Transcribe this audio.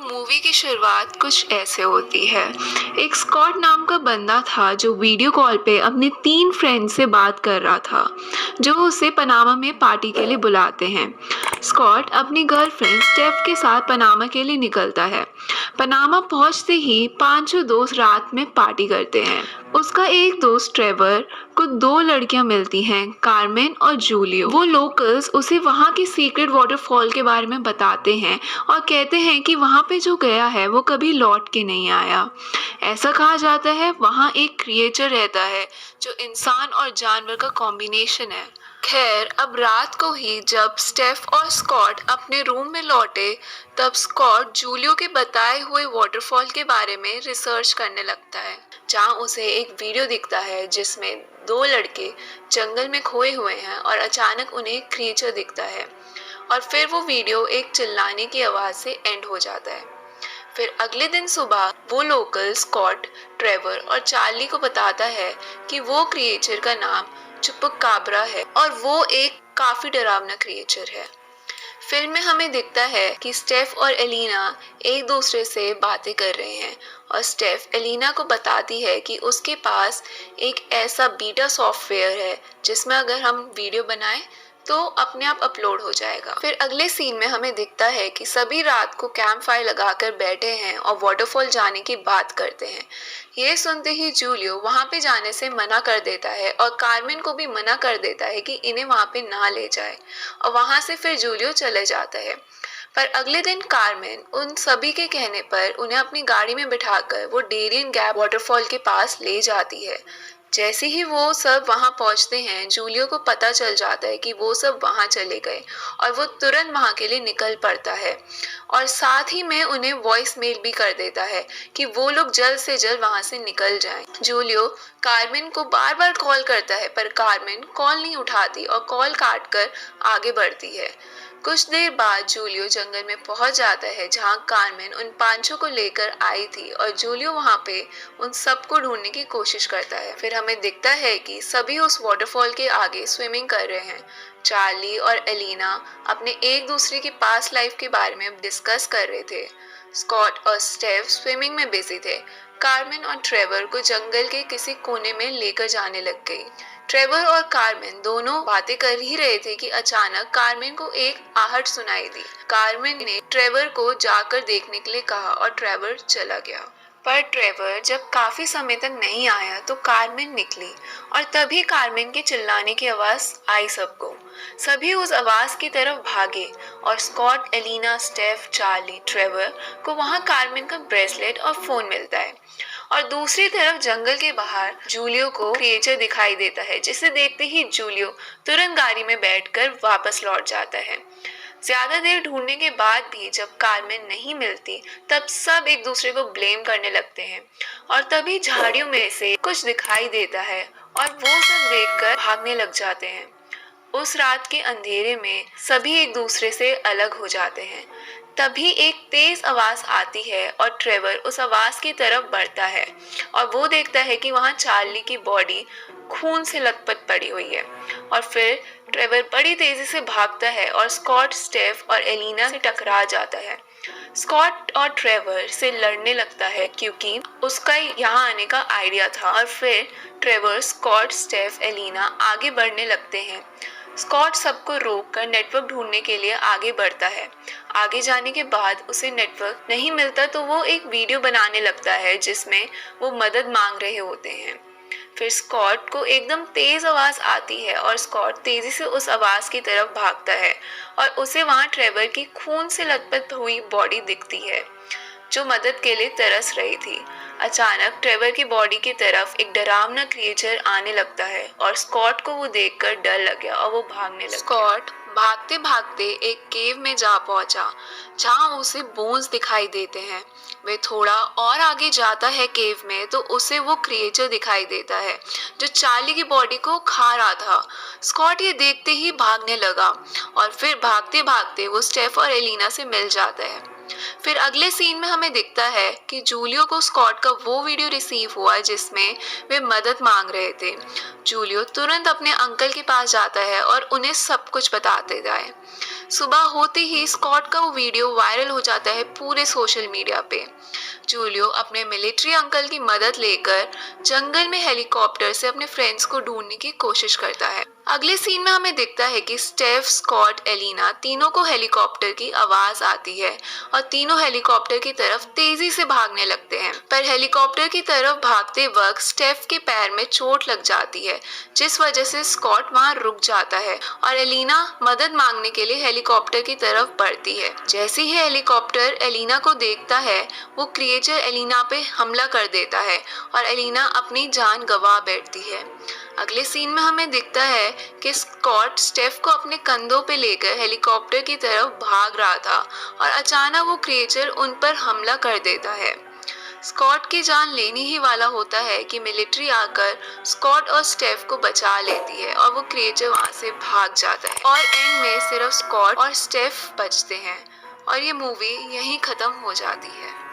Movie की शुरुआत कुछ ऐसे होती है। एक स्कॉट नाम का बंदा था जो वीडियो कॉल पे अपने 3 फ्रेंड से बात कर रहा था, जो उसे पनामा में पार्टी के लिए बुलाते हैं। स्कॉट अपनी गर्लफ्रेंड स्टेफ के साथ पनामा के लिए निकलता है। पनामा पहुंचते ही पांचों दोस्त रात में पार्टी करते हैं। उसका एक दोस्त ट्रेवर को 2 लड़कियां मिलती हैं, कार्मेन और जूलियो। वो लोकल्स उसे वहाँ के सीक्रेट वाटरफॉल के बारे में बताते हैं और कहते हैं कि वहाँ पे जो गया है वो कभी लौट के नहीं आया। ऐसा कहा जाता है वहाँ एक क्रिएचर रहता है जो इंसान और जानवर का कॉम्बिनेशन है। खैर, अब रात को ही जब स्टेफ और स्कॉट अपने रूम में लौटे, तब स्कॉट जूलियो के बताए हुए वाटरफॉल के बारे में रिसर्च करने लगता है, जहाँ उसे एक वीडियो दिखता है जिसमें 2 लड़के जंगल में खोए हुए हैं और अचानक उन्हें एक क्रिएचर दिखता है। और फिर वो वीडियो एक चिल्लाने की आवाज़ से एंड हो जाता है। फिर अगले दिन सुबह वो लोकल स्कॉट, ट्रेवर और चार्ली को बताता है कि वो क्रिएचर का नाम चुपकाब्रा है और वो एक काफी डरावना क्रिएचर है। फिल्म में हमें दिखता है कि स्टेफ और एलिना एक दूसरे से बातें कर रहे हैं और स्टेफ एलिना को बताती है कि उसके पास एक ऐसा बीटा सॉफ्टवेयर है जिसमें अगर हम वीडियो बनाएं तो अपने आप अपलोड हो जाएगा। फिर अगले सीन में हमें दिखता है कि सभी रात को कैंप फायर लगाकर बैठे हैं और वाटरफॉल जाने की बात करते हैं। ये सुनते ही जूलियो वहां पे जाने से मना कर देता है और कार्मेन को भी मना कर देता है कि इन्हें वहां पे ना ले जाए, और वहां से फिर जूलियो चले जाता है। पर अगले दिन कार्मेन उन सभी के कहने पर उन्हें अपनी गाड़ी में बिठाकर वो डेरियन गैप वाटरफॉल के पास ले जाती है। जैसे ही वो सब वहां पहुंचते हैं, जूलियो को पता चल जाता है कि वो सब वहां चले गए और वो तुरंत वहां के लिए निकल पड़ता है और साथ ही में उन्हें वॉइस मेल भी कर देता है कि वो लोग जल्द से जल्द वहां से निकल जाएं। जूलियो कार्मेन को बार बार कॉल करता है पर कार्मेन कॉल नहीं उठाती और कॉल काट कर आगे बढ़ती है। कुछ देर बाद जूलियो जंगल में पहुंच जाता है जहां कार्मेन उन पांचों को लेकर आई थी और जूलियो वहां पे उन सबको ढूंढने की कोशिश करता है। फिर हमें दिखता है कि सभी उस वाटरफॉल के आगे स्विमिंग कर रहे हैं। चार्ली और एलिना अपने एक दूसरे की पास्ट लाइफ के बारे में डिस्कस कर रहे थे। स्कॉट और स्टेफ स्विमिंग में बिजी थे। कार्मेन और ट्रेवर को जंगल के किसी कोने में लेकर जाने लग गई। ट्रेवर और कार्मेन दोनों बातें कर ही रहे थे कि अचानक कार्मेन को एक आहट सुनाई दी। कार्मेन ने ट्रेवर को जाकर देखने के लिए कहा और ट्रेवर चला गया। पर ट्रेवर जब काफी समय तक नहीं आया तो कार्मेन निकली और तभी कार्मेन के चिल्लाने की आवाज आई सबको। सभी उस आवाज की तरफ भागे और Scott, Elina, Steph, Charlie, Trevor को वहां कार्मेन का ब्रेसलेट और फोन मिलता है। और दूसरी तरफ जंगल के बाहर जूलियो को क्रिएचर दिखाई देता है, जिसे देखते ही जूलियो तुरंत गाड़ी में बैठकर वापस लौट जाता है। ज्यादा देर ढूंढने के बाद भी जब कार्मेन नहीं मिलती, तब सब एक दूसरे को ब्लेम करने लगते हैं और तभी झाड़ियों में से कुछ दिखाई देता है और वो सब देखकर भागने लग जाते हैं। उस रात के अंधेरे में सभी एक दूसरे से अलग हो जाते हैं। तभी एक तेज आवाज आती है और ट्रेवर उस आवाज की तरफ बढ़ता है और वो देखता है कि वहां चार्ली की बॉडी खून से लथपथ पड़ी हुई है। और फिर ट्रेवर बड़ी तेजी से भागता है और स्कॉट, स्टेफ और एलिना से टकरा जाता है। स्कॉट और ट्रेवर से लड़ने लगता है क्योंकि उसका यहाँ आने का आइडिया था और फिर ट्रेवर, स्कॉट, स्टेफ, एलिना आगे बढ़ने लगते हैं। स्कॉट सबको रोककर नेटवर्क ढूंढने के लिए आगे बढ़ता है। आगे जाने के बाद उसे नेटवर्क नहीं मिलता तो वो एक वीडियो बनाने लगता है जिसमें वो मदद मांग रहे होते हैं। फिर स्कॉट को एकदम तेज आवाज आती है और स्कॉट तेजी से उस आवाज की तरफ भागता है और उसे वहां ट्रेवर की खून से लथपथ हुई बॉडी दिखती है जो मदद के लिए तरस रही थी। अचानक ट्रेवर की बॉडी की तरफ एक डरावना क्रिएचर आने लगता है और स्कॉट को वो देखकर डर लग गया और वो भागने लगा। स्कॉट भागते भागते एक केव में जा पहुंचा जहां उसे बोन्स दिखाई देते हैं। वे थोड़ा और आगे जाता है केव में तो उसे वो क्रिएचर दिखाई देता है जो चार्ली की बॉडी को खा रहा था। स्कॉट ये देखते ही भागने लगा और फिर भागते भागते वो स्टेफ और एलिना से मिल जाता है। फिर अगले सीन में हमें दिखता है कि जूलियो को स्कॉट का वो वीडियो रिसीव हुआ जिसमें वे मदद मांग रहे थे। जूलियो तुरंत अपने अंकल के पास जाता है और उन्हें सब कुछ बताते जाए। सुबह होते ही स्कॉट का वो वीडियो वायरल हो जाता है पूरे सोशल मीडिया पे। जूलियो अपने मिलिट्री अंकल की मदद लेकर जंगल में हेलीकॉप्टर से अपने फ्रेंड्स को ढूंढने की कोशिश करता है। अगले सीन में हमें दिखता है कि स्टेफ, स्कॉट, एलिना तीनों को हेलीकॉप्टर की आवाज आती है और तीनों हेलीकॉप्टर की तरफ तेजी से भागने लगते हैं। पर हेलीकॉप्टर की तरफ भागते वक्त स्टेफ के पैर में चोट लग जाती है, जिस वजह से स्कॉट वहां रुक जाता है और एलिना मदद मांगने के लिए हेलीकॉप्टर की तरफ बढ़ती है। जैसे ही हेलीकॉप्टर एलिना को देखता है, वो क्रिएचर एलिना पे हमला कर देता है और एलिना अपनी जान गंवा बैठती है। अगले सीन में हमें दिखता है कि स्कॉट स्टेफ को अपने कंधों पे लेकर हेलीकॉप्टर की तरफ भाग रहा था और अचानक वो क्रिएचर उन पर हमला कर देता है। स्कॉट की जान लेने ही वाला होता है कि मिलिट्री आकर स्कॉट और स्टेफ को बचा लेती है और वो क्रिएचर वहां से भाग जाता है और एंड में सिर्फ स्कॉट और स्टेफ बचते हैं और ये मूवी यहीं खत्म हो जाती है।